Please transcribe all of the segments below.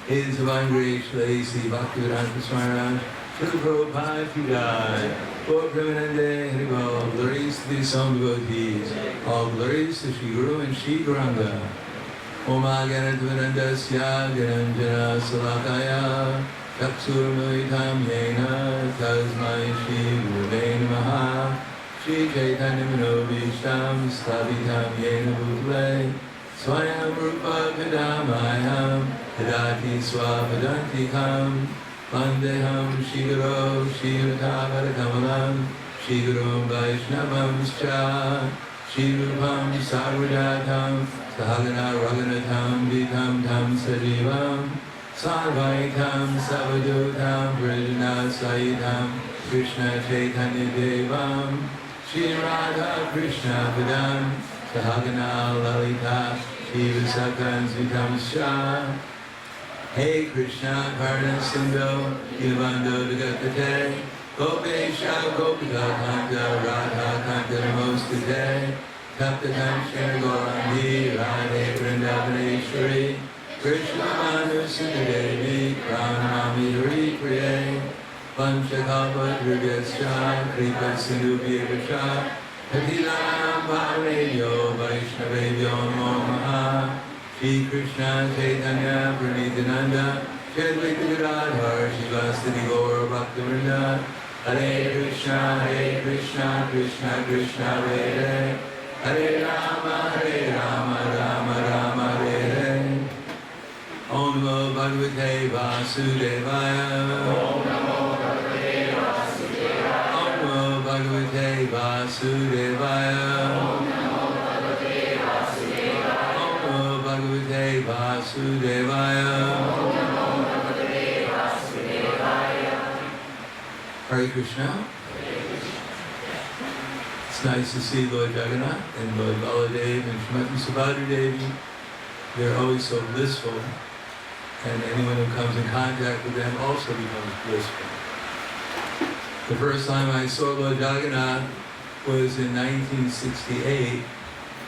His divine grace, Sri Bhaktivedanta Swami Maharaj, Philip Burbank, for Prahladananda, Haribol, glories to the song devotees, all glories to Shri Guru and Shri Gauranga. Om Jagannath Gananjana Salakaya, Chaksurmalitam Yena, Tasmai Shri Guruve Namaha, Shri Chaitanya Manobishtam, Stavitam Yena Bhutale, Swayam Rupa Kadamayam, Hadati Swapadantikam, Vandeham Shiguro, Shiratavadakamalam, Shigurum Vaishnavam Scha, Shirupam Sarvadatam, Sahagana Raganatam, Vitam Tam Sajivam, Sarvaitam Savadutam, Vrajana Saitam, Krishna Chaitanya Devam, Shri Radha Krishna Padam, Sahagana Lalita, Shiva Sakan Vitam Shah. Hey Krishna Karna Sindho, Ilvando Dagatate, Gopesha Gopika Kanta, Radha Kanta Namostate, Tapta Kamshana Gaurandi, Radhe Vrindavaneshwari, Krishna Manu Sundadevi, Pranamami Hari Priye, Panchakalpa Drigascha, Kripa Sindhu Vyavascha, Patilanam Bhavanebhyo Vaishnavebhyo Namo Namaha, Shri Krishna Chaitanya Pranithananda, Chaitanya Gadadhar, Shivastani Gaur Bhaktivinoda, Hare Krishna, Krishna Krishna, Hare Hare Rama, Rama Rama, Hare Hare. Om Namo Bhagavate Vasudevaya. Om Namo Bhagavate Vasudevaya. Om Namo Bhagavate Vasudevaya. Om Namo Bhagavate Vasudevaya. Om Namo Bhagavate Vasudevaya. Om Namo Bhagavate Vasudevaya. Hare Krishna. It's nice to see Lord Jagannath and Lord Baladev and Srimati Subhadra Devi. They're always so blissful, and anyone who comes in contact with them also becomes blissful. The first time I saw Lord Jagannath was in 1968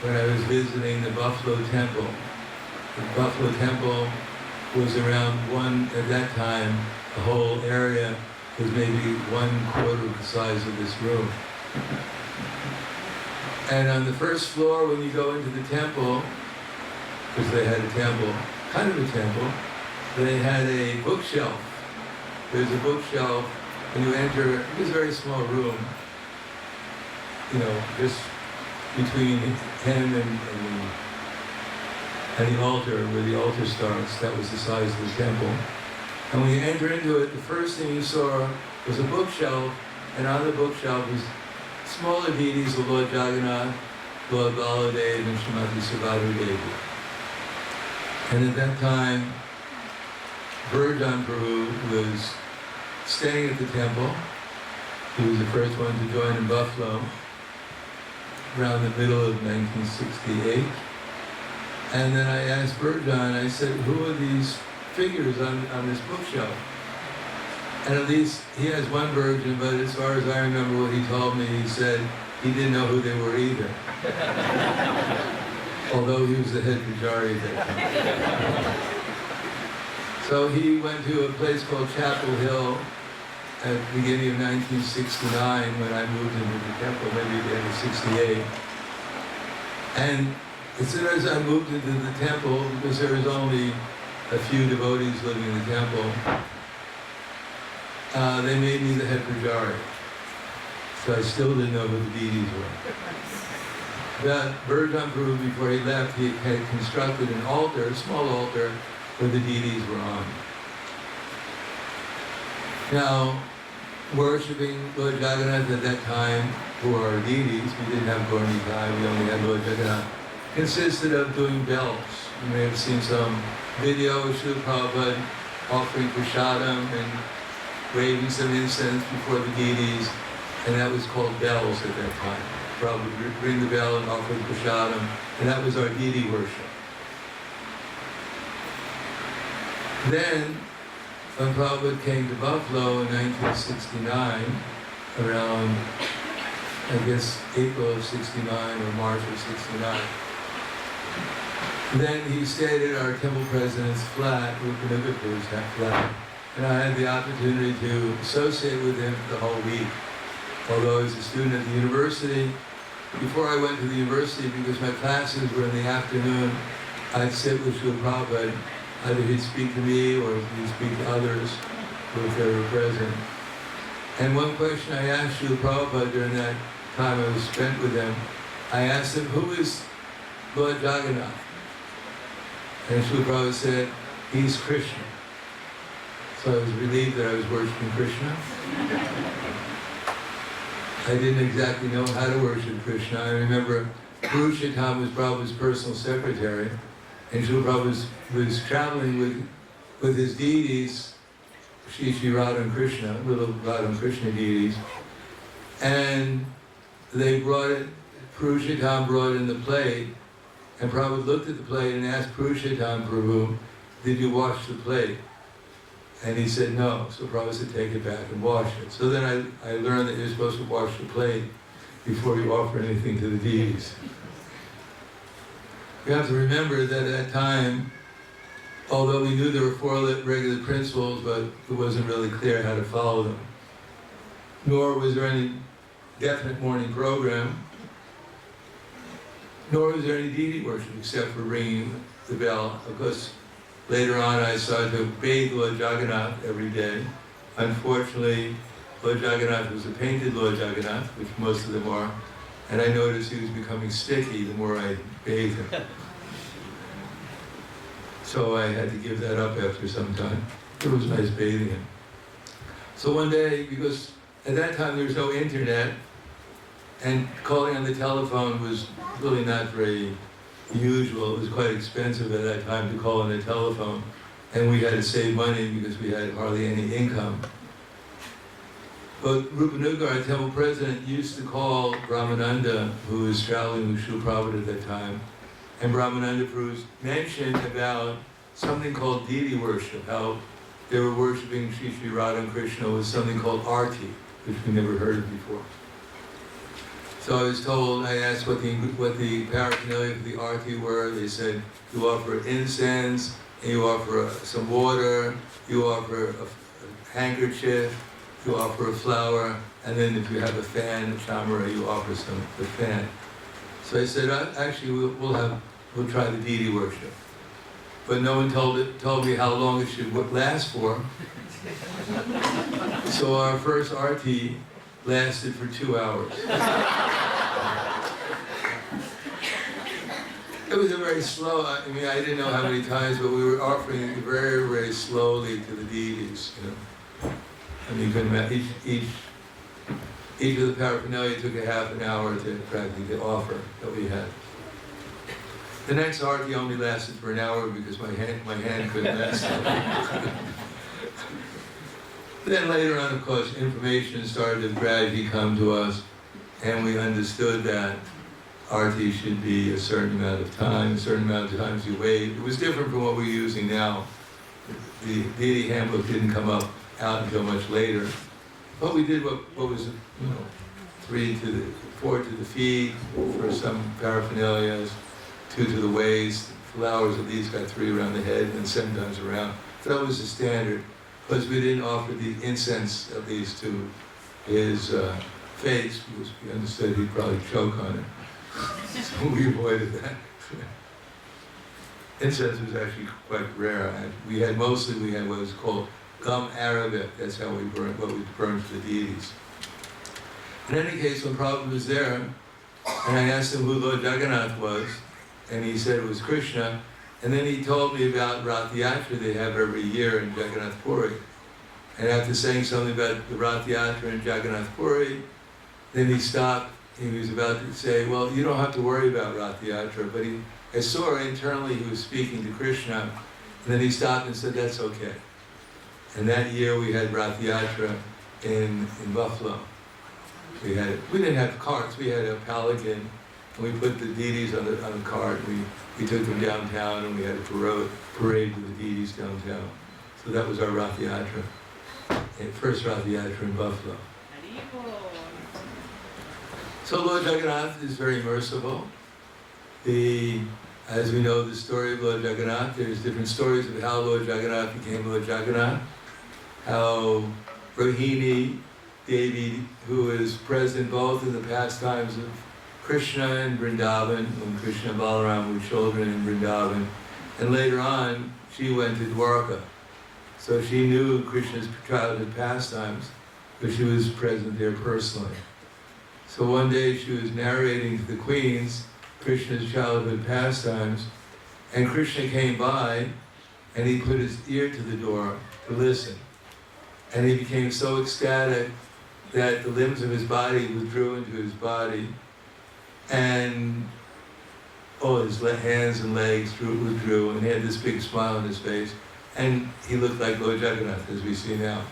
when I was visiting the Buffalo Temple. The Buffalo Temple was around at that time, the whole area was maybe 1/4 of the size of this room. And on the first floor, when you go into the temple, because they had a temple, kind of a temple, they had a bookshelf. There's a bookshelf when you enter. It was a very small room, just between him and the altar, where the altar starts. That was the size of the temple. And when you enter into it, the first thing you saw was a bookshelf, and on the bookshelf was smaller deities of Lord Jagannath, Lord Baladev, and Srimati Subhadra Devi. And at that time, Burbank Prabhu was staying at the temple, He was the first one to join in Buffalo around the middle of 1968. And then I asked Burjan, I said, who are these figures on this bookshelf? And at least he has one version, but as far as I remember what he told me, he said he didn't know who they were either. Although he was the head pujari at that time. So he went to a place called Chapel Hill at the beginning of 1969 when I moved into the temple, maybe at the end of 68. And as soon as I moved into the temple, because there was only a few devotees living in the temple, they made me the head pujari. So I still didn't know who the deities were. But Burjan Prabhu, before he left, he had constructed an altar, a small altar, where the deities were on. Now, worshipping Lord Jagannath at that time, who are our deities, we didn't have Gaura Nitai, we only had Lord Jagannath, consisted of doing bells. You may have seen some video of Srila Prabhupada offering prasadam and waving some incense before the deities, and that was called bells at that time. Prabhupada would ring the bell and offer the prasadam, and that was our deity worship. Then, when Prabhupada came to Buffalo in 1969, around, I guess, April of 69 or March of 69, then he stayed at our temple president's flat, Rupanuga Prabhu's flat, and I had the opportunity to associate with him the whole week. Although I was a student at the university, before I went to the university, because my classes were in the afternoon, I'd sit with Srila Prabhupada. Either he'd speak to me or he'd speak to others if they were present. And one question I asked Srila Prabhupada during that time I was spent with him, I asked him, who is Lord Jagannath? And Srila Prabhupada said, he's Krishna. So I was relieved that I was worshiping Krishna. I didn't exactly know how to worship Krishna. I remember Purushottam was Prabhupada's personal secretary, and Srila Prabhupada was traveling with his deities, Shri Radha and Krishna, little Radha and Krishna deities, and they brought it, Purushottam brought in the plate, and Prabhupada looked at the plate and asked Purushottam Prabhu, did you wash the plate? And he said no, so Prabhupada said take it back and wash it. So then I learned that you're supposed to wash the plate before you offer anything to the deities. You have to remember that at that time, although we knew there were 4 regular principles, but it wasn't really clear how to follow them. Nor was there any definite morning program, nor was there any deity worship except for ringing the bell. Of course, later on I started to bathe Lord Jagannath every day. Unfortunately, Lord Jagannath was a painted Lord Jagannath, which most of them are, and I noticed he was becoming sticky the more I bathed him. So I had to give that up after some time. It was nice bathing him. So one day, because at that time there was no internet, and calling on the telephone was really not very usual. It was quite expensive at that time to call on the telephone, and we had to save money because we had hardly any income. But Rupanuga, our temple president, used to call Brahmananda, who was traveling with Srila Prabhupada at that time, and Brahmananda Prabhu mentioned about something called deity worship, how they were worshiping Sri Sri Radha and Krishna with something called arti, which we never heard of before. So I was told, I asked what the paraphernalia of the arti were. They said, you offer incense, and you offer some water, you offer a handkerchief, you offer a flower, and then if you have a fan, a chamara, you offer the fan. So I said, actually, we'll try the deity worship. But no one told me how long it should last for. So our first arti lasted for 2 hours. It was a very slow, I mean, I didn't know how many times, but we were offering it very, very slowly to the deities, you know. I mean, you couldn't imagine, each of the paraphernalia took a half an hour to practically offer that we had. The next arti only lasted for an hour because my hand couldn't last. Then later on, of course, information started to gradually come to us, and we understood that arti should be a certain amount of time, a certain amount of times you wait. It was different from what we're using now. The deity handbook didn't come out until much later. But we did what was, 4 to the feet for some paraphernalia, 2 to the waist, flowers at least got 3 around the head and 7 times around. So that was the standard, because we didn't offer the incense, at least, to his face, because we understood he'd probably choke on it. So we avoided that. Incense was actually quite rare. We had what was called gum arabic. That's how we burned, what we burned for the deities. In any case, when Prabhupada was there, and I asked him who Lord Jagannath was, and he said it was Krishna, and then he told me about Rath-Yatra they have every year in Jagannath Puri. And after saying something about the Rath-Yatra in Jagannath Puri, then he stopped. He was about to say, well, you don't have to worry about Rath-Yatra, but I saw internally he was speaking to Krishna, and then he stopped and said, that's okay. And that year we had Rath-Yatra in Buffalo. We didn't have carts, we had a palanquin, and we put the deities on the cart, and we took them downtown, and we had a parade with the deities downtown. So that was our Rath-Yatra, first Rath-Yatra in Buffalo. So Lord Jagannath is very merciful. As we know the story of Lord Jagannath, there's different stories of how Lord Jagannath became Lord Jagannath, how Rohini Devi, who is present both in the pastimes of Krishna and Vrindavan, when Krishna and Balaram were children in Vrindavan, and later on she went to Dwarka. So she knew Krishna's childhood pastimes, but she was present there personally. So one day she was narrating to the queens Krishna's childhood pastimes, and Krishna came by and he put his ear to the door to listen. And he became so ecstatic that the limbs of his body withdrew into his body, and his hands and legs withdrew, and he had this big smile on his face, and he looked like Lord Jagannath, as we see now.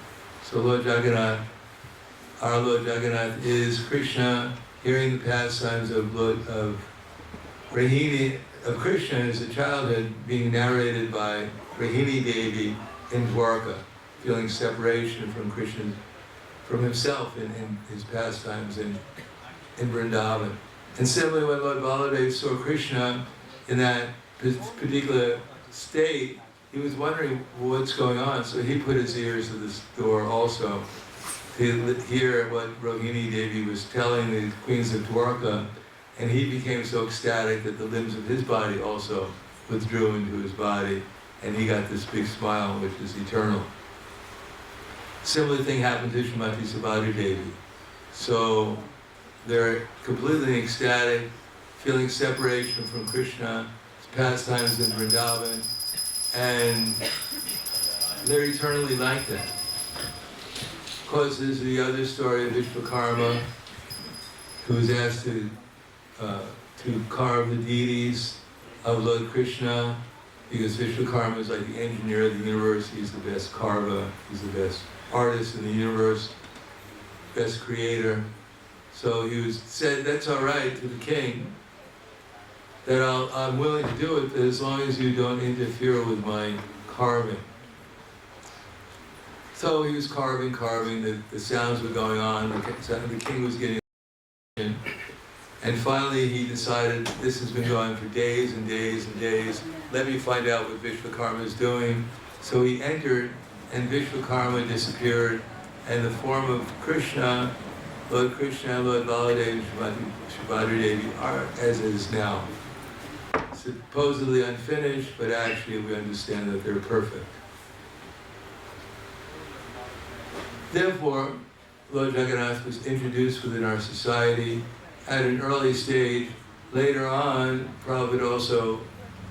So Lord Jagannath, our Lord Jagannath, is Krishna hearing the pastimes of Rohini, of Krishna as a childhood, being narrated by Rohini Devi in Dwarka, feeling separation from Krishna, from himself in his pastimes in Vrindavan. And similarly, when Lord Baladev saw Krishna in that particular state, he was wondering what's going on, so he put his ears to this door also to hear what Rohini Devi was telling the queens of Dwarka, and he became so ecstatic that the limbs of his body also withdrew into his body, and he got this big smile, which is eternal. Similar thing happened to Srimati Subhadra Devi. So they're completely ecstatic, feeling separation from Krishna's pastimes in Vrindavan, and they're eternally like that. Of course, there's the other story of Vishwakarma, who was asked to carve the deities of Lord Krishna, because Vishwakarma is like the engineer of the universe. He's the best carver, he's the best artist in the universe, best creator. So he said, that's all right to the king, that I'm willing to do it, but as long as you don't interfere with my carving. So he was carving, the sounds were going on, the king was getting in. And finally he decided, this has been going for days and days and days, let me find out what Vishwakarma is doing. So he entered, and Vishwakarma disappeared, and the form of Krishna, Lord Baladev, Subhadra Devi are as is now. Supposedly unfinished, but actually we understand that they're perfect. Therefore, Lord Jagannath was introduced within our society at an early stage. Later on, Prabhupada also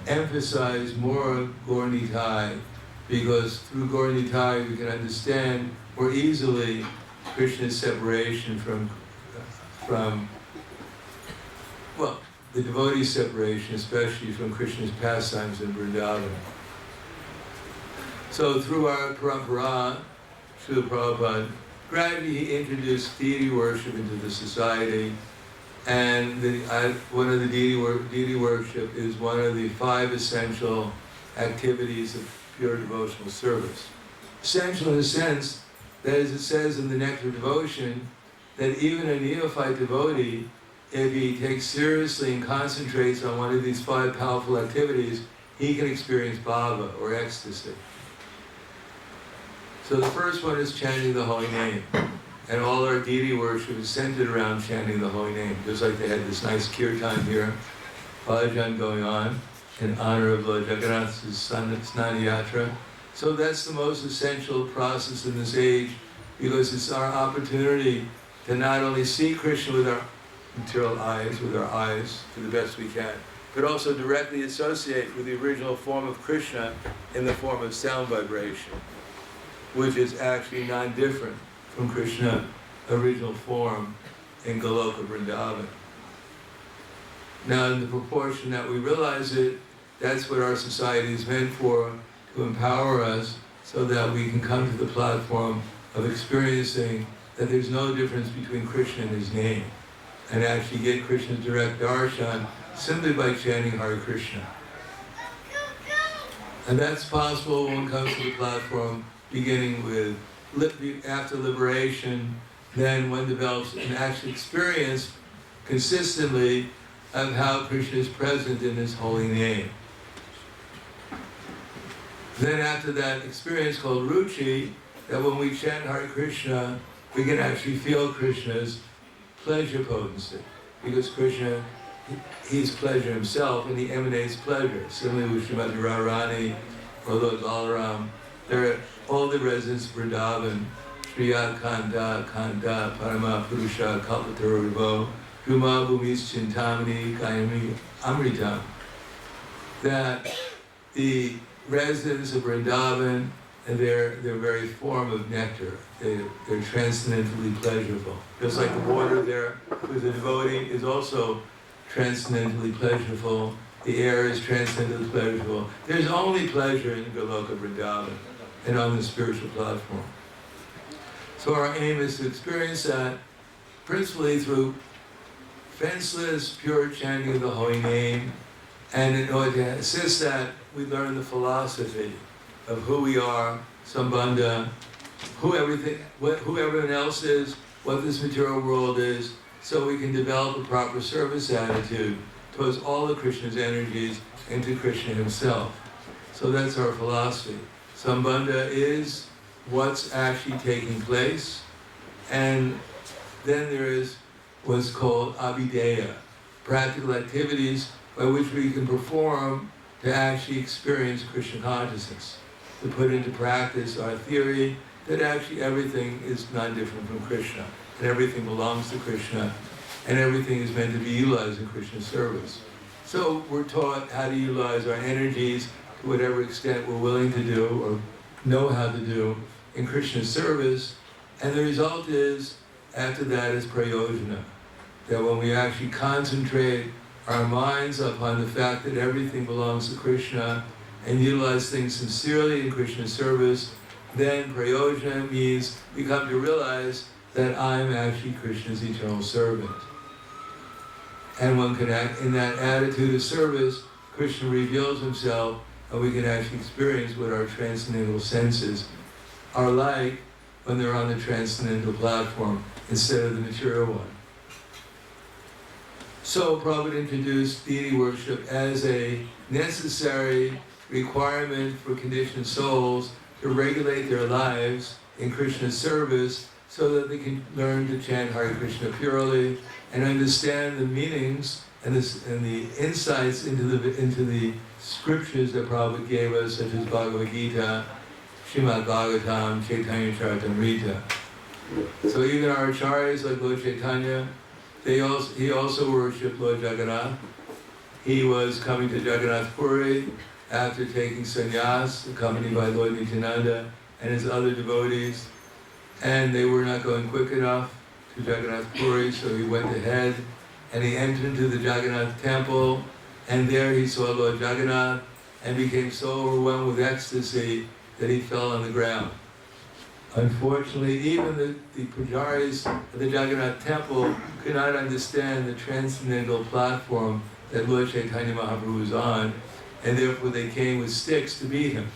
emphasized more Gaur Nitai, because through Gaur Nitai we can understand more easily Krishna's separation from the devotee separation, especially from Krishna's pastimes in Vrindavan. So through our parampara, Srila Prabhupada, gradually he introduced deity worship into the society, and one of the deity worship is one of the 5 essential activities of pure devotional service. Essential in the sense that, as it says in the Nectar Devotion, that even a neophyte devotee, if he takes seriously and concentrates on one of these 5 powerful activities, he can experience bhava, or ecstasy. So the first one is chanting the holy name. And all our deity worship is centered around chanting the holy name. Just like they had this nice kirtan here, bhajan going on in honor of Lord Jagannath's Snana Yatra. So that's the most essential process in this age, because it's our opportunity to not only see Krishna with our material eyes, to the best we can, but also directly associate with the original form of Krishna in the form of sound vibration, which is actually non-different from Krishna's original form in Goloka Vrindavan. Now, in the proportion that we realize it, that's what our society is meant for, to empower us so that we can come to the platform of experiencing that there's no difference between Krishna and his name, and actually get Krishna's direct darshan simply by chanting Hare Krishna. And that's possible when it comes to the platform, beginning with after liberation, then one develops an actual experience consistently of how Krishna is present in his holy name. Then after that experience called Ruchi, that when we chant Hare Krishna, we can actually feel Krishna's pleasure potency. Because Krishna, he's pleasure himself, and he emanates pleasure. Similarly with Srimati Radharani or Lord Balaram, they're all the residents of Vrindavan, Shriyat Kanda, Kanda, Parama Purusha, Kalpatara Rivo, Kuma Bhumis Chintamani, Kayami Amritam. That the residents of Vrindavan, and their very form of nectar, they're transcendently pleasurable. Just like the water there with the devotee is also transcendently pleasurable, the air is transcendently pleasurable. There's only pleasure in Goloka Vrindavan and on the spiritual platform. So our aim is to experience that principally through fenceless, pure chanting of the holy name, and in order to assist that, we learn the philosophy of who we are, Sambandha, who everyone else is, what this material world is, so we can develop a proper service attitude towards all of Krishna's energies and to Krishna himself. So that's our philosophy. Sambandha is what's actually taking place, and then there is what's called abhideya, practical activities by which we can perform to actually experience Krishna consciousness, to put into practice our theory that actually everything is not different from Krishna, and everything belongs to Krishna, and everything is meant to be utilized in Krishna's service. So we're taught how to utilize our energies to whatever extent we're willing to do or know how to do in Krishna's service, and the result is, after that, is prayojana. That when we actually concentrate our minds upon the fact that everything belongs to Krishna and utilize things sincerely in Krishna's service, then prayojana means we come to realize that I'm actually Krishna's eternal servant. And one can act in that attitude of service, Krishna reveals himself, and we can actually experience what our transcendental senses are like when they're on the transcendental platform instead of the material one. So Prabhupada introduced deity worship as a necessary requirement for conditioned souls to regulate their lives in Krishna's service so that they can learn to chant Hare Krishna purely and understand the meanings and the insights into the scriptures that Prabhupada gave us, such as Bhagavad Gita, Srimad Bhagavatam, Chaitanya Charitamrita. So even our acharyas like Lord Chaitanya, he also worshipped Lord Jagannath. He was coming to Jagannath Puri after taking sannyas, accompanied by Lord Nityananda and his other devotees, and they were not going quick enough to Jagannath Puri, so he went ahead and he entered into the Jagannath temple, and there he saw Lord Jagannath and became so overwhelmed with ecstasy that he fell on the ground. Unfortunately, even the pujaris of the Jagannath temple could not understand the transcendental platform that Lord Chaitanya Mahaprabhu was on, and therefore they came with sticks to beat him.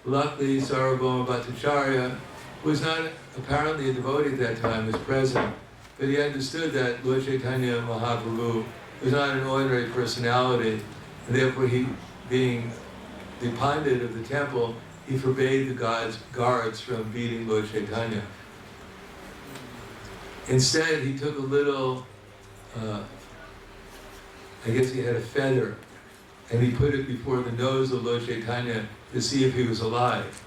Luckily, Sarvabhauma Bhattacharya, who was not apparently a devotee at that time, was present, but he understood that Lord Chaitanya Mahaprabhu was not an ordinary personality, and therefore he, being the Pandit of the temple, he forbade the guards from beating Lord Chaitanya. Instead, he took a little, I guess he had a feather, and he put it before the nose of Lord Chaitanya to see if he was alive.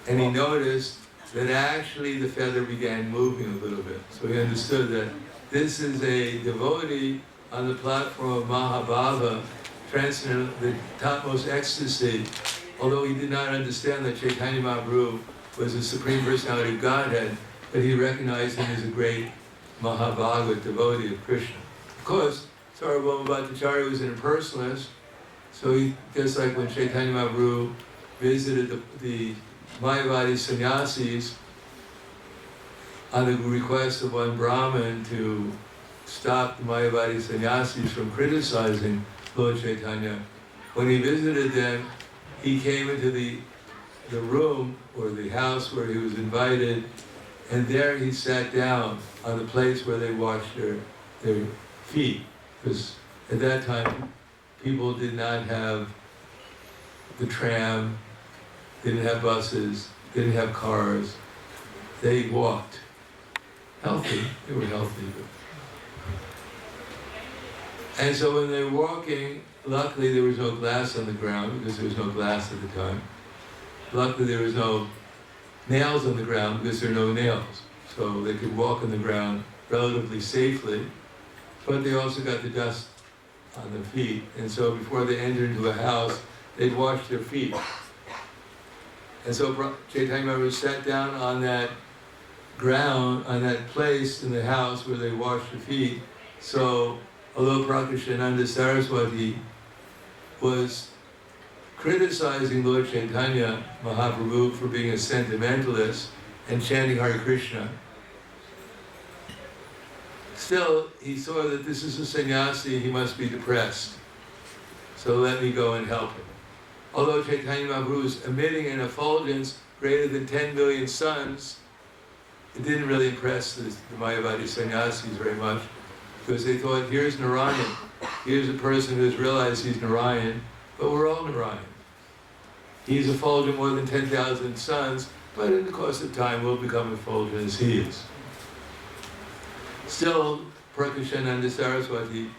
And he noticed that actually the feather began moving a little bit. So he understood that this is a devotee on the platform of Mahabhava, transcendental, the topmost ecstasy, although he did not understand that Chaitanya Mahaprabhu was the Supreme Personality of Godhead, but he recognized him as a great Mahabhagavad devotee of Krishna. Of course, Sarvabhauma Bhattacharya was an impersonalist, so he, just like when Chaitanya Mahaprabhu visited the Mayavadi sannyasis on the request of one Brahmin to stop the Mayavadi sannyasis from criticizing Lord Chaitanya, when he visited them, he came into the room or the house where he was invited, and there he sat down on the place where they washed their feet. Because at that time, people did not have the tram, didn't have buses, didn't have cars. They walked. Healthy, they were healthy. And so when they were walking, luckily there was no glass on the ground, because there was no glass at the time. Luckily there was no nails on the ground, because there are no nails. So they could walk on the ground relatively safely, but they also got the dust on their feet. And so before they entered into a house, they'd wash their feet. And so Chaitanya Mahaprabhu sat down on that ground, on that place in the house where they washed their feet. So although Prahladananda Saraswati was criticizing Lord Chaitanya Mahaprabhu for being a sentimentalist and chanting Hare Krishna, still he saw that this is a sannyasi, he must be depressed. So let me go and help him. Although Chaitanya Mahaprabhu was emitting an effulgence greater than 10 million suns, it didn't really impress the Mayavadi sannyasis very much, because they thought, here's Narayan, here's a person who's realized he's Narayan, but we're all Narayan. He's effulgent more than 10,000 suns, but in the course of time we'll become effulgent as he is. Still, Prahladananda Saraswati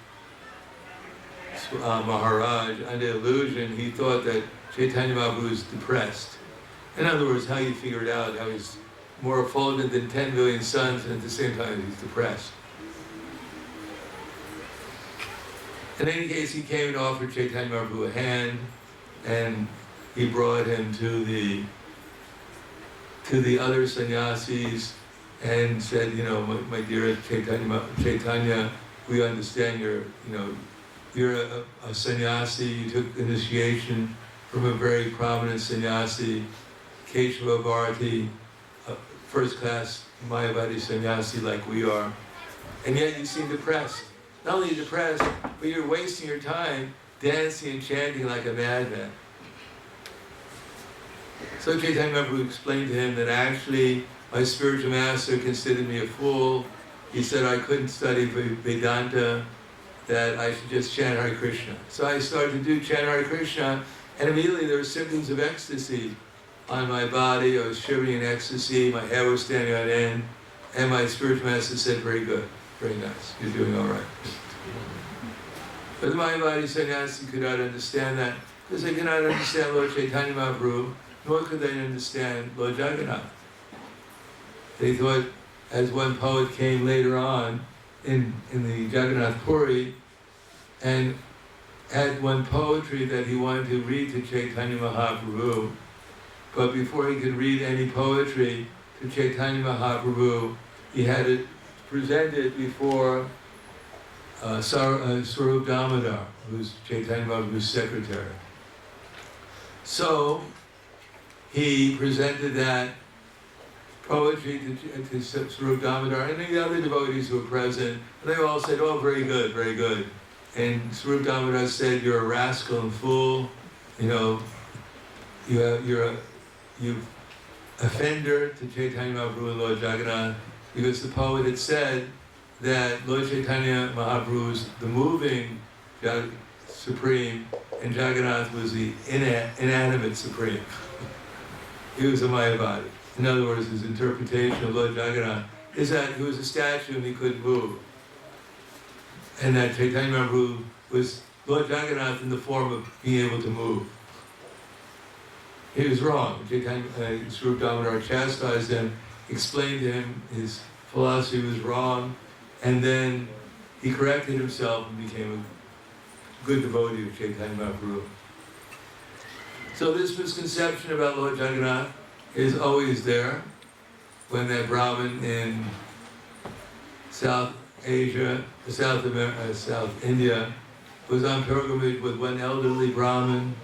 Maharaj, under illusion, he thought that Chaitanya Mahaprabhu was depressed. In other words, how you figured out how he's more effulgent than 10 million suns, and at the same time he's depressed. In any case, he came and offered Chaitanya Mahaprabhu a hand, and he brought him to the other sannyasis and said, you know, my dear Chaitanya, we understand you're a sannyasi, you took initiation from a very prominent sannyasi, Keshava Bharati, a first-class Mayavadi sannyasi like we are, and yet you seem depressed. Not only depressed, but you're wasting your time dancing and chanting like a madman. So Chaitanya Mahaprabhu explained to him that actually my spiritual master considered me a fool. He said I couldn't study Vedanta, that I should just chant Hare Krishna. So I started to chant Hare Krishna, and immediately there were symptoms of ecstasy on my body. I was shivering in ecstasy, my hair was standing on end, and my spiritual master said, very good, very nice, you're doing all right. But the Mayavadi sannyasi could not understand that, because they could not understand Lord Chaitanya Mahaprabhu, nor could they understand Lord Jagannath. They thought, as one poet came later on in the Jagannath Puri, and had one poetry that he wanted to read to Chaitanya Mahaprabhu, but before he could read any poetry to Chaitanya Mahaprabhu, he had it presented before Radha-Damodara, who's Chaitanya Mahaprabhu's secretary. So he presented that poetry to Swarup Damodar and the other devotees who were present. And they all said, "Oh, very good, very good." And Swarup Damodar said, "You're a rascal and fool. You know, you're a offender to Chaitanya Mahaprabhu and Lord Jagannath," because the poet had said that Lord Chaitanya Mahaprabhu was the moving Supreme, and Jagannath was the inanimate Supreme. He was a Mayavadi. In other words, his interpretation of Lord Jagannath is that he was a statue and he couldn't move. And that Chaitanya Mahaprabhu was Lord Jagannath in the form of being able to move. He was wrong. Swarup Damodar chastised him, explained to him his philosophy was wrong, and then he corrected himself and became a good devotee of Chaitanya Mahaprabhu. So this misconception about Lord Jagannath is always there. When that Brahmin in South Asia, South India, was on pilgrimage with one elderly Brahmin.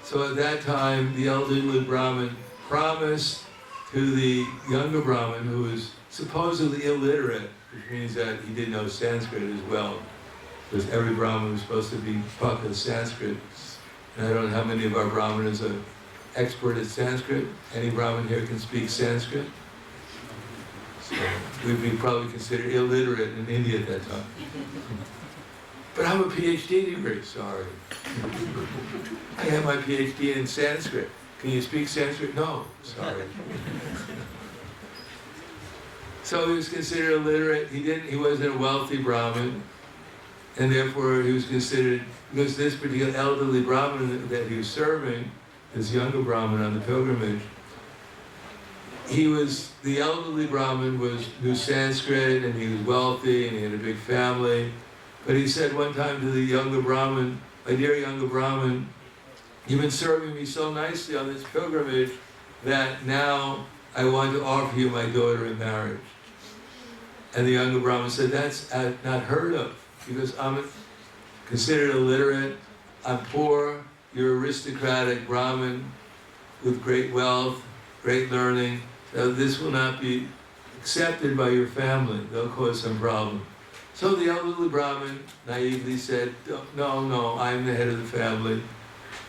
So at that time, the elderly Brahmin promised to the younger Brahmin, who was supposedly illiterate, which means that he didn't know Sanskrit as well, because every Brahmin was supposed to be taught with Sanskrit. And I don't know how many of our Brahmanas are expert at Sanskrit. Any Brahmin here can speak Sanskrit? So we'd be probably considered illiterate in India at that time. But I have a PhD degree, sorry. I have my PhD in Sanskrit. Can you speak Sanskrit? No, sorry. So he was considered illiterate. He wasn't a wealthy Brahmin, and therefore he was considered, because this particular elderly Brahmin that he was serving, this younger Brahmin on the pilgrimage, the elderly Brahmin knew Sanskrit, and he was wealthy, and he had a big family. But he said one time to the younger Brahmin, "My dear younger Brahmin, you've been serving me so nicely on this pilgrimage that now I want to offer you my daughter in marriage." And the younger Brahmin said, "That's not heard of, because I'm considered illiterate, I'm poor, you're aristocratic Brahmin with great wealth, great learning, so this will not be accepted by your family. They'll cause some problem." So the elderly Brahmin naively said, no, I'm the head of the family.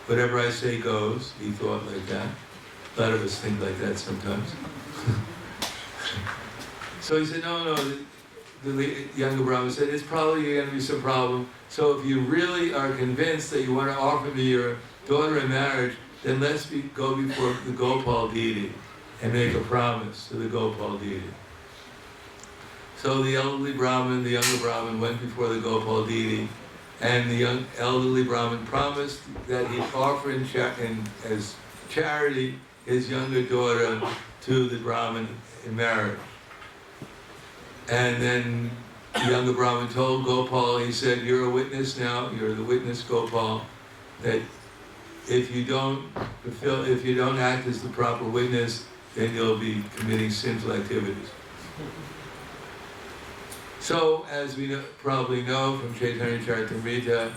Whatever I say goes. He thought like that. A lot of us think like that sometimes. So he said, no. The younger Brahmin said, "It's probably going to be some problem. So if you really are convinced that you want to offer me your daughter in marriage, then let's go before the Gopal deity and make a promise to the Gopal deity." So the elderly Brahmin, the younger Brahmin went before the Gopal deity, and the elderly Brahmin promised that he'd offer as charity his younger daughter to the Brahmin in marriage. And then the younger Brahmin told Gopal, he said, "You're a witness now, you're the witness, Gopal, that if you don't act as the proper witness, then you'll be committing sinful activities." So, as we probably know from Chaitanya Charitamrita,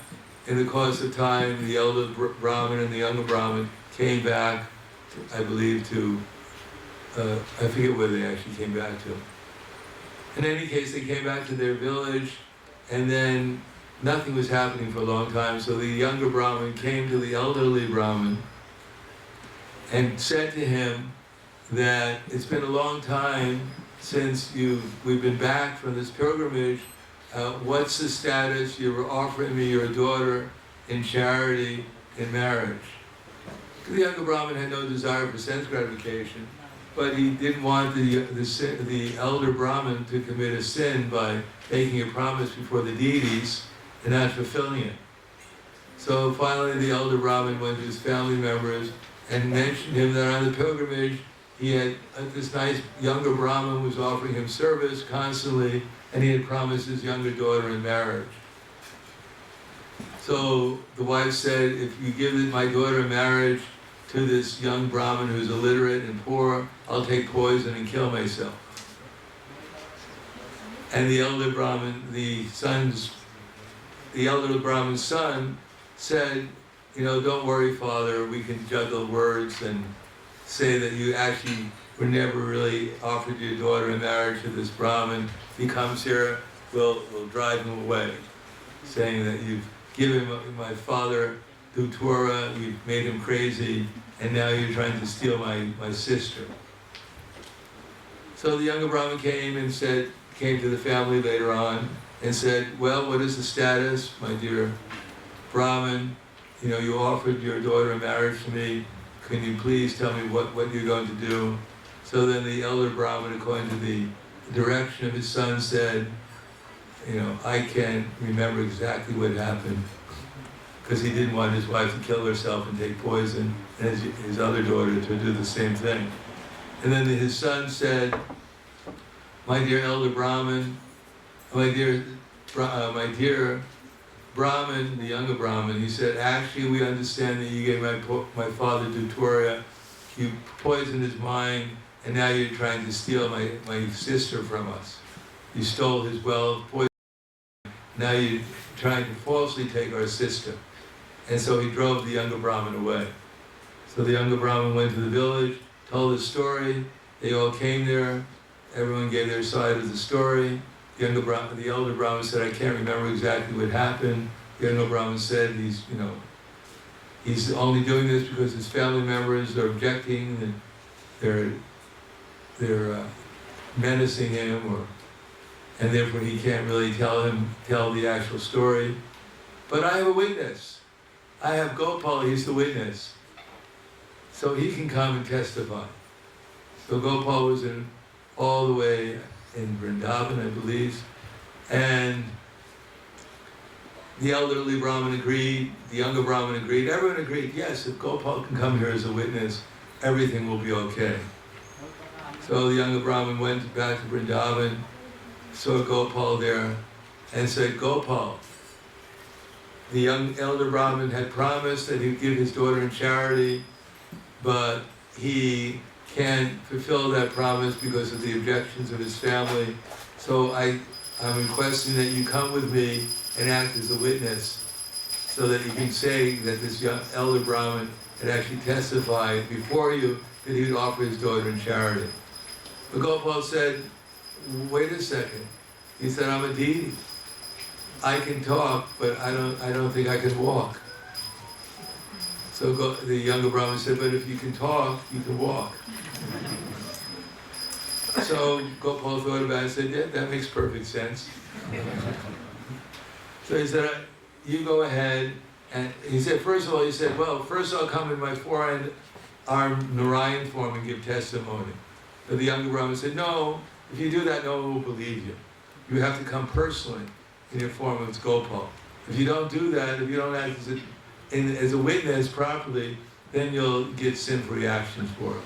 in the course of time, the elder Brahmin and the younger Brahmin came back, I believe, I forget where they actually came back to. In any case, they came back to their village, and then nothing was happening for a long time, so the younger Brahmin came to the elderly Brahmin and said to him that it's been a long time since we've been back from this pilgrimage. What's the status? You were offering me your daughter in charity in marriage. The younger Brahmin had no desire for sense gratification, but he didn't want the elder Brahmin to commit a sin by making a promise before the deities and not fulfilling it. So finally the elder Brahmin went to his family members and mentioned him that on the pilgrimage he had this nice younger Brahmin was offering him service constantly, and he had promised his younger daughter in marriage. So the wife said, "If you give my daughter in marriage to this young Brahmin who's illiterate and poor, I'll take poison and kill myself." And the elder Brahmin, the elder Brahmin's son said, "Don't worry, father, we can juggle words and say that you actually were never really offered your daughter in marriage to this Brahmin. If he comes here, we'll drive him away, saying that you've given my father Dutura, you've made him crazy, and now you're trying to steal my sister. So the younger Brahmin came to the family later on and said, well, what is the status, my dear Brahmin? You know, you offered your daughter in marriage to me. Can you please tell me what you're going to do? So then the elder Brahmin, according to the direction of his son, said, you know, I can't remember exactly what happened, because he didn't want his wife to kill herself and take poison, and his other daughter to do the same thing. And then his son said, my dear elder Brahmin, my dear Brahmin, the younger Brahmin, he said, actually we understand that you gave my father Duturia, you poisoned his mind, and now you're trying to steal my sister from us. You stole his wealth, poisoned. Now you're trying to falsely take our sister. And so he drove the younger Brahmin away. So the younger Brahmin went to the village, told his story, they all came there, everyone gave their side of the story. The elder Brahmin said, I can't remember exactly what happened. The younger Brahmin said, he's only doing this because his family members are objecting and they're menacing him, and therefore he can't really tell the actual story. But I have a witness. I have Gopal, he's the witness. So he can come and testify. So Gopal was all the way in Vrindavan, I believe, and the elderly Brahmin agreed, the younger Brahmin agreed, everyone agreed, yes, if Gopal can come here as a witness, everything will be okay. So the younger Brahmin went back to Vrindavan, saw Gopal there, and said, Gopal, the elder Brahmin had promised that he'd give his daughter in charity, but he can't fulfill that promise because of the objections of his family. So I'm requesting that you come with me and act as a witness so that you can say that this young elder Brahmin had actually testified before you that he would offer his daughter in charity. But Gopal said, wait a second. He said, I'm a deity. I can talk, but I don't think I can walk. So the younger Brahmin said, but if you can talk, you can walk. So Gopal thought about it and said, yeah, that makes perfect sense. So he said, you go ahead. And he said, first of all, well, first I'll come in my four-armed Narayan form and give testimony. But the younger Brahmin said, no, if you do that, no one will believe you. You have to come personally in your form as Gopal. If you don't do that, if you don't act as a witness properly, then you'll get sinful reactions for it.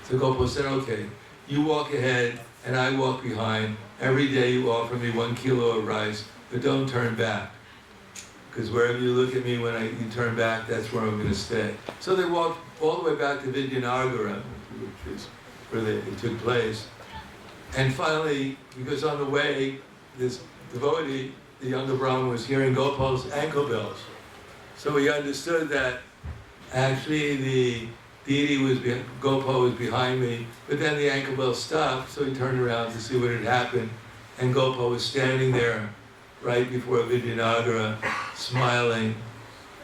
So Gopal said, okay, you walk ahead and I walk behind. Every day you offer me 1 kilo of rice, but don't turn back. Because wherever you look at me when you turn back, that's where I'm going to stay. So they walked all the way back to Vidyanagara, which is where it took place. And finally, because on the way, this devotee, the younger Brahmin, was hearing Gopal's ankle bells. So he understood that actually the deity Gopal was behind me, but then the ankle bell stopped, so he turned around to see what had happened, and Gopal was standing there right before Vidyanagara, smiling,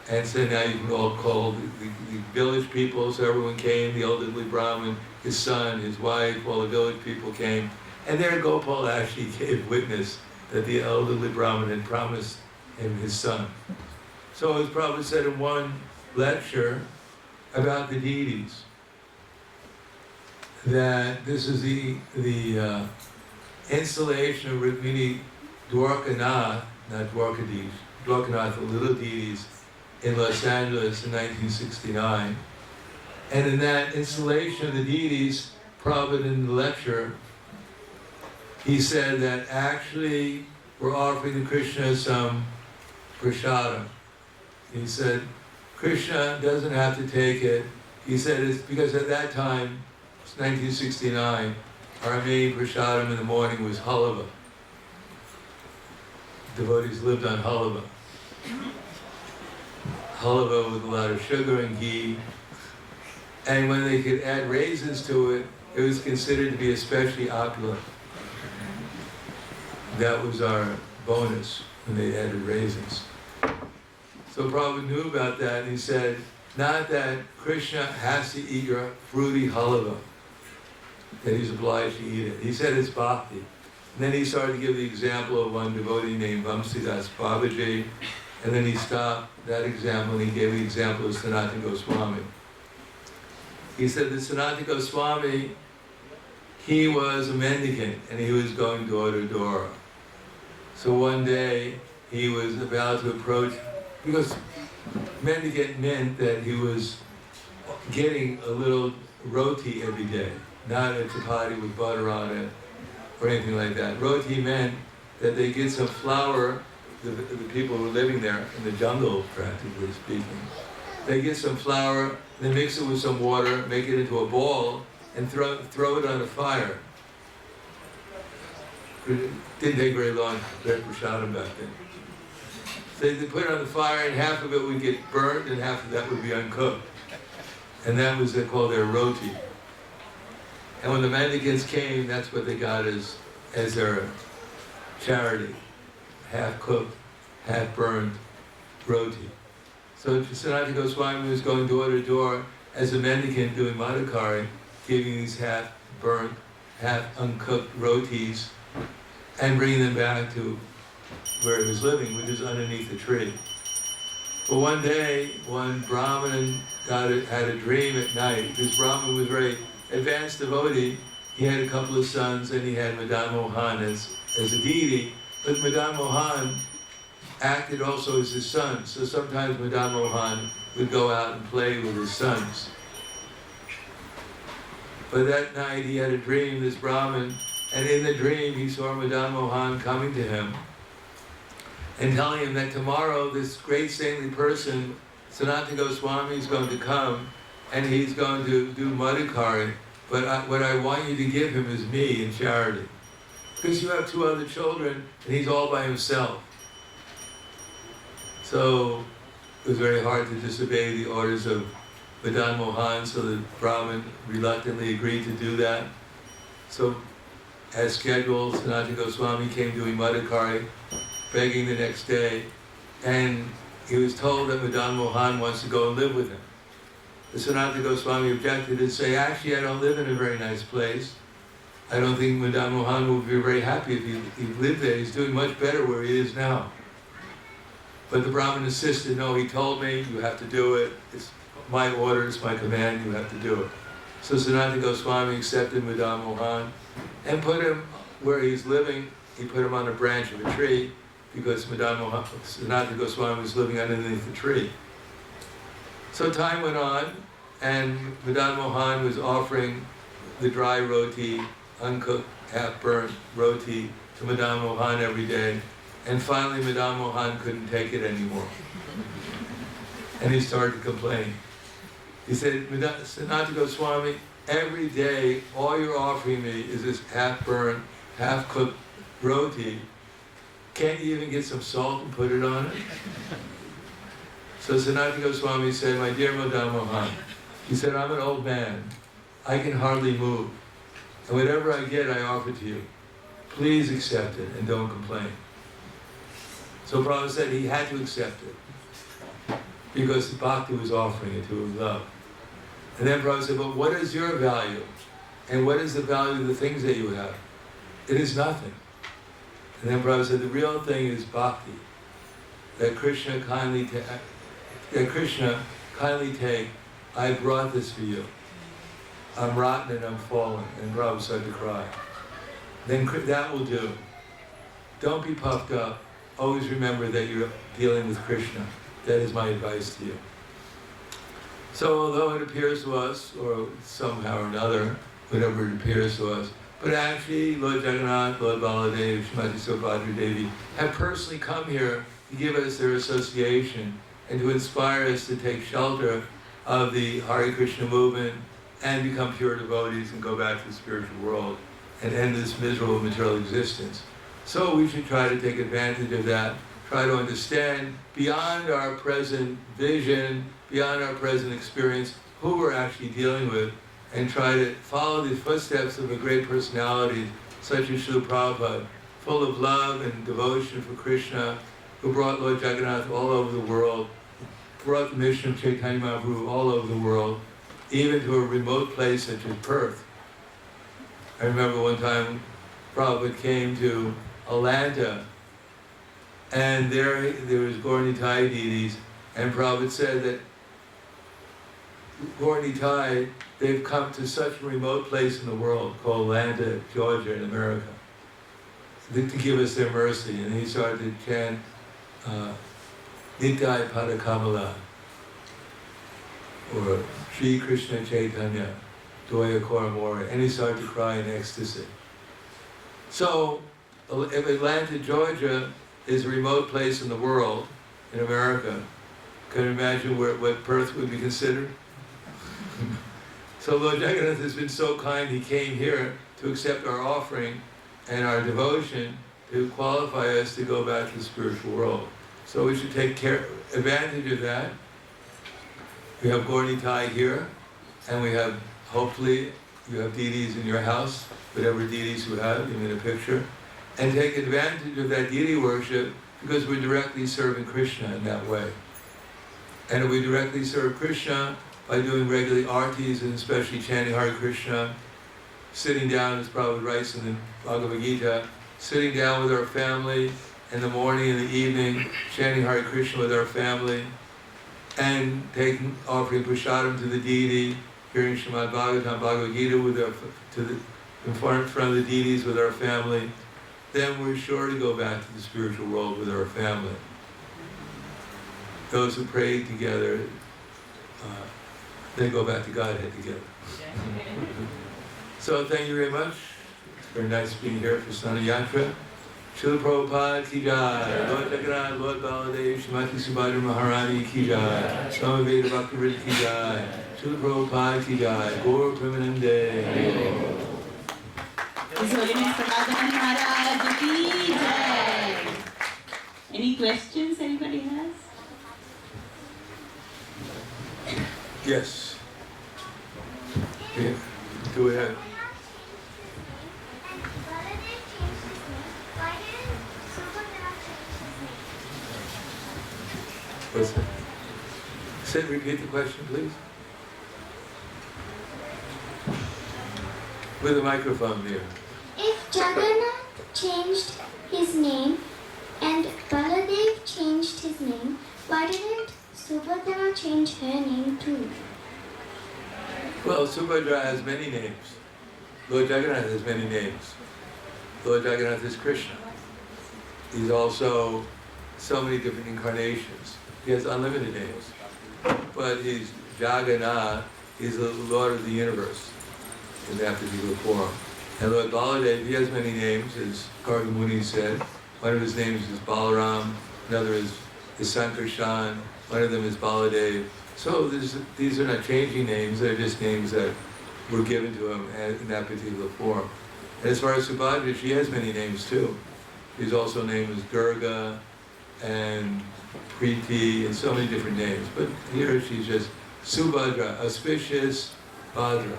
and said, now you can all call the village people. So everyone came, the elderly Brahmin, his son, his wife, all the village people came. And there Gopal actually gave witness that the elderly Brahmin had promised him his son. So as Prabhupada said in one lecture about the deities, that this is the installation of Rukmini Dwarkanath, not Dwarkadish, Dwarkanath, the little deities, in Los Angeles in 1969. And in that installation of the deities, Prabhupada in the lecture, he said that actually we're offering to Krishna some prasadam. He said, Krishna doesn't have to take it. He said it's because at that time, it's 1969, our main prasadam in the morning was halava. Devotees lived on halava. Halava with a lot of sugar and ghee. And when they could add raisins to it, it was considered to be especially opulent. That was our bonus when they added raisins. So Prabhupada knew about that, and he said, not that Krishna has to eat your fruity halava, that he's obliged to eat it. He said it's bhakti. And then he started to give the example of one devotee named Vamsidas Babaji, and then he stopped that example and he gave the example of Sanatana Goswami. He said that Sanatana Goswami, he was a mendicant and he was going door to door. So one day he was about to approach, because mendicant meant that he was getting a little roti every day, not a chapati with butter on it or anything like that. Roti meant that they get some flour, the people who were living there in the jungle, practically speaking. They get some flour, they mix it with some water, make it into a ball, and throw it on a fire. It didn't take very long to get prasadam back then. So they put it on the fire, and half of it would get burnt, and half of that would be uncooked. And that was called their roti. And when the mendicants came, that's what they got as their charity. Half cooked, half burned roti. So Sanatana Goswami was going door to door as a mendicant doing madhukari, giving these half burnt, half uncooked rotis, and bringing them back to where he was living, which is underneath a tree. But one day, one Brahmin had a dream at night. This Brahmin was a very advanced devotee. He had a couple of sons, and he had Madan Mohan as a deity. But Madan Mohan acted also as his son. So sometimes Madan Mohan would go out and play with his sons. But that night he had a dream, this Brahmin, and in the dream he saw Madan Mohan coming to him and telling him that tomorrow this great saintly person, Sanatana Goswami, is going to come and he's going to do madhukari, but what I want you to give him is me in charity. Because you have two other children and he's all by himself. So it was very hard to disobey the orders of Madan Mohan, so the Brahmin reluctantly agreed to do that. So as scheduled, Sanatana Goswami came doing madhukari, begging the next day, and he was told that Madan Mohan wants to go and live with him. The Sanatana Goswami objected and said, actually I don't live in a very nice place. I don't think Madan Mohan would be very happy if he lived there. He's doing much better where he is now. But the Brahmin insisted, no, he told me, you have to do it. It's my order, it's my command, you have to do it. So Sanatana Goswami accepted Madan Mohan and put him where he's living. He put him on a branch of a tree because Sanatana Goswami was living underneath the tree. So time went on, and Madan Mohan was offering the dry roti, uncooked, half-burnt roti to Madan Mohan every day. And finally Madan Mohan couldn't take it anymore. And he started to complain. He said, Sanatana Goswami, every day all you're offering me is this half-burnt, half-cooked roti. Can't you even get some salt and put it on it? So Sanatana Goswami said, my dear Madan Mohan, he said, I'm an old man. I can hardly move. And whatever I get, I offer to you. Please accept it and don't complain. So Prabhupada said he had to accept it because the Bhakti was offering it to him love. And then Prabhupada said, but what is your value? And what is the value of the things that you have? It is nothing. And then Prabhupada said, the real thing is Bhakti. That Krishna kindly take, I brought this for you. I'm rotten and I'm fallen. And Prabhupada started to cry. Then that will do. Don't be puffed up. Always remember that you're dealing with Krishna. That is my advice to you. So although it appears to us, or somehow or another, whatever it appears to us, but actually Lord Jagannath, Lord Baladev, Srimati Subhadra Devi have personally come here to give us their association and to inspire us to take shelter of the Hare Krishna movement and become pure devotees and go back to the spiritual world and end this miserable material existence. So we should try to take advantage of that, try to understand beyond our present vision, beyond our present experience, who we're actually dealing with and try to follow the footsteps of a great personality such as Srila Prabhupada, full of love and devotion for Krishna, who brought Lord Jagannath all over the world, brought the mission of Chaitanya Mahaprabhu all over the world, even to a remote place such as Perth. I remember one time Prabhupada came to Atlanta, and there was Gaura-Nitai deities, and Prabhupada said that Gaura-Nitai, they've come to such a remote place in the world called Atlanta, Georgia, in America, to give us their mercy. And he started to chant Nitai Padakamala, or Sri Krishna Chaitanya, Doya Koramora, and he started to cry in ecstasy. So, if Atlanta, Georgia is a remote place in the world, in America, can you imagine what Perth would be considered? So Lord Jagannath has been so kind, he came here to accept our offering and our devotion to qualify us to go back to the spiritual world. So we should take advantage of that. We have Gaura-Nitai here, and we have, hopefully, you have deities in your house, whatever deities you have, give me a picture, and take advantage of that deity worship because we're directly serving Krishna in that way. And if we directly serve Krishna by doing regularly artis and especially chanting Hare Krishna, sitting down, as Prabhupada writes in the Bhagavad Gita, sitting down with our family in the morning and the evening, chanting Hare Krishna with our family, and offering prasadam to the deity, hearing Srimad Bhagavatam, Bhagavad Gita in front of the deities with our family, then we're sure to go back to the spiritual world with our family. Those who pray together, they go back to Godhead together. So thank you very much. It's very nice being here for Snana Yatra. Srila Prabhupada ki jai, Lord Jagannath, Lord Baladev, Srimati Subhadra Maharani ki jai, Swami Veda Bhaktivedanta ki jai, Srila Prabhupada ki jai, Gaur Premanande. His Holiness Prahladananda Maharaj ki jai. Any questions anybody has? Yes. Yeah. Go ahead. What's that? Say, repeat the question, please. With a microphone there. If Jagannath changed his name and Baladev changed his name, why didn't Subhadra change her name too? Well, Subhadra has many names. Lord Jagannath has many names. Lord Jagannath is Krishna. He's also so many different incarnations. He has unlimited names. But he's Jagannath, he's the Lord of the universe in that particular form. And Lord Baladev, he has many names, as Garga Muni said. One of his names is Balaram, another is Sankarshan, one of them is Baladev. So these are not changing names, they're just names that were given to him in that particular form. And as far as Subhadra, she has many names too. She's also named as Durga and Preeti and so many different names. But here she's just Subhadra, auspicious Bhadra.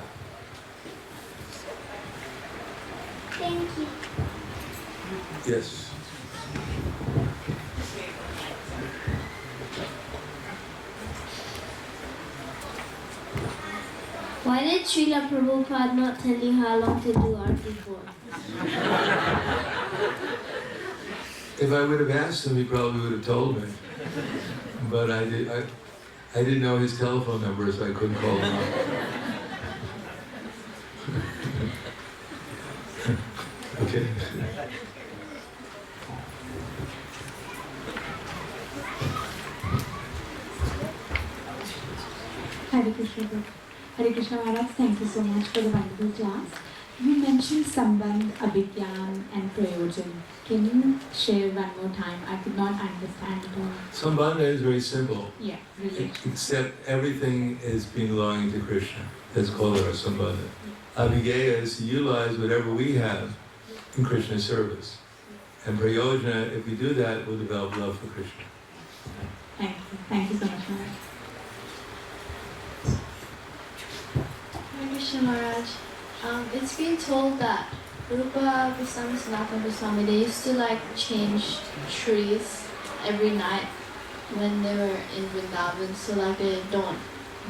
Thank you. Yes. Why did Srila Prabhupada not tell you how long to do arti for? If I would have asked him, he probably would have told me. But I didn't know his telephone number, so I couldn't call him up. Okay. Hare Krishna. Hare Krishna Maharaj, thank you so much for the wonderful class. You mentioned Sambandh, Abhigyan and Prayojan. Can you share one more time? I could not understand it all. Sambandha is very simple. Yeah, relation. Except everything is belonging to Krishna. That's called our Sambandha. Abhigaya is to utilize whatever we have in Krishna's service. And Prayojana, if we do that, we'll develop love for Krishna. Thank you. Thank you so much, Maharaj. Krishna Maharaj. It's been told that Rupa Goswami, Sanatana Goswami, they used to like change trees every night when they were in Vrindavan, so like they don't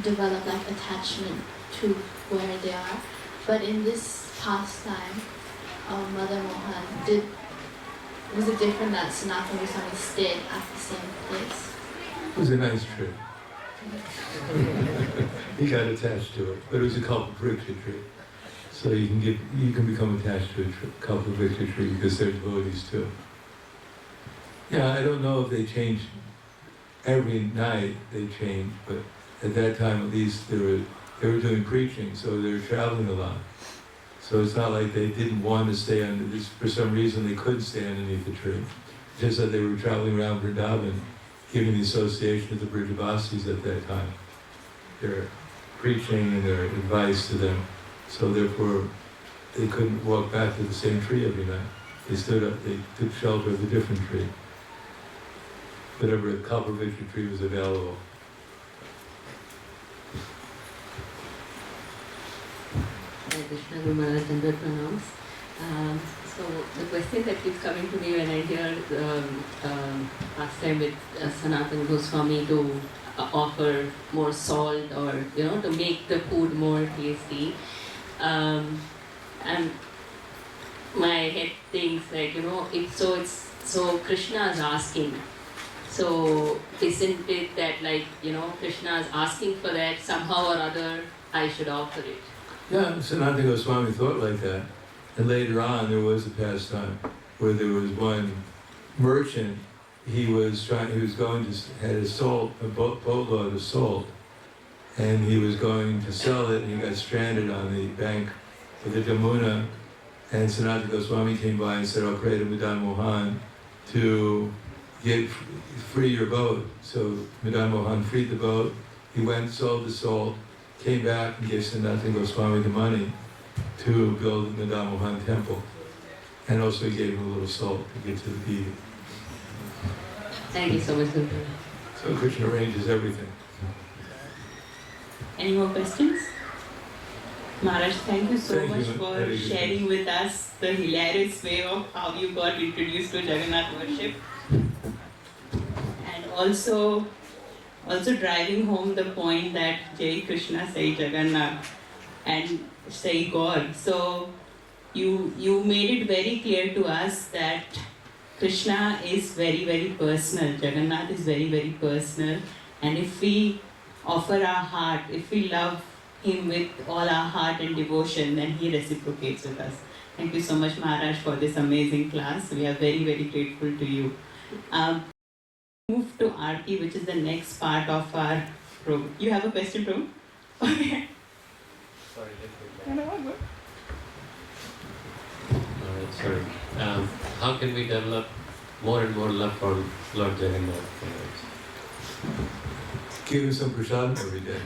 develop like attachment to where they are. But in this pastime, Mother Mohan, was it different that Sanatana Goswami stayed at the same place? It was a nice trip. He got attached to it, but it was a Kalpavriksha tree. So you can become attached to a Kalpavriksha tree because they're devotees too. Yeah, I don't know if they changed every night. They changed, but at that time at least they were doing preaching, so they were traveling a lot. So it's not like they didn't want to stay under this. For some reason, they couldn't stay underneath the tree. Just that they were traveling around Vrindavan, giving the association of the Brijavasis at that time their preaching and their advice to them. So therefore, they couldn't walk back to the same tree every night. They stood up, they took shelter of a different tree. Whatever Kalpavriksha tree was available. Krishna Guru Maharaj and pronounced. So the question that keeps coming to me when I hear last time with Sanatana Goswami to offer more salt or to make the food more tasty, and my head thinks like so Krishna is asking. So isn't it that Krishna is asking for that somehow or other I should offer it? Yeah, Sanatana Goswami thought like that. And later on, there was a pastime where there was one merchant. He had a boatload of salt, and he was going to sell it, and he got stranded on the bank of the Yamuna. And Sanatana Goswami came by and said, "I'll pray to Madan Mohan to free your boat." So Madan Mohan freed the boat. He went, sold the salt, came back and gave Sanatana Goswami the money to build the Madan Mohan temple. And also he gave him a little salt to get to the bead. Thank you so much, Guru. So Krishna arranges everything. Any more questions? Maharaj, thank you so Thank much you. for Very good. sharing with us the hilarious way of how you got introduced to Jagannath worship. And also driving home the point that Jai Krishna Sai Jagannath and Sai God. So you made it very clear to us that Krishna is very, very personal. Jagannath is very, very personal. And if we offer our heart, if we love him with all our heart and devotion, then he reciprocates with us. Thank you so much, Maharaj, for this amazing class. We are very, very grateful to you. Move to Aarti, which is the next part of our program. You have a question, Prabhu? Okay. Sorry, sorry. How can we develop more and more love for Lord Jagannath? Give him some prasadam every day.